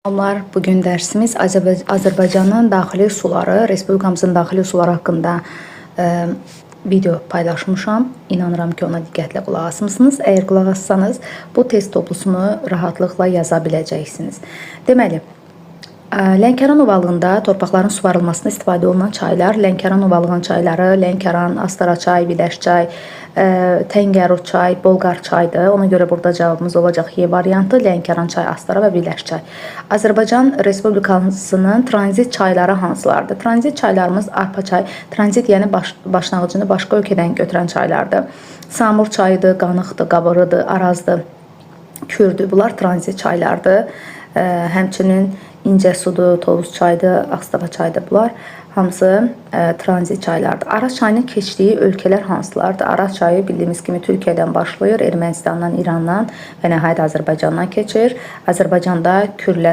Salamlar, bugün dərsimiz Azərbaycanın daxili suları, Respublikamızın daxili suları haqqında video paylaşmışam. İnanıram ki, ona diqqətlə qulaq asmısınız. Əgər qulaq assanız, bu test toplusunu rahatlıqla yaza biləcəksiniz. Deməli, Lənkəran ovalığında torpaqların suvarılmasına istifadə olunan çaylar, Lənkəran ovalığının çayları, Lənkəran, Astara çay, Biləş çay, Təngərud çay, Bolqar çaydır. Ona görə burada cavabımız olacaq Y variantı, Lənkəran çay, Astara və Biləş çay. Azərbaycan Respublikasının tranzit çayları hansılardır? Tranzit çaylarımız Arpa çay, tranzit yəni başlanğıcını başqa ölkədən götürən çaylardır. Samur çayıdır, Qanıqdır, Qabırıdır, Arazdır, Kürdür. Bunlar tranzit çaylardır. Həmçinin İncəsudur, Tovuz çaydır, Ağstafa çaydır. Bunlar hamısı tranzit çaylardır. Araz çayının keçdiyi ölkələr hansılardır? Araz çayı bildiyimiz kimi Türkiyədən başlayır, Ermənistandan, İrandan və nəhayət Azərbaycandan keçir. Azərbaycanda Kürlər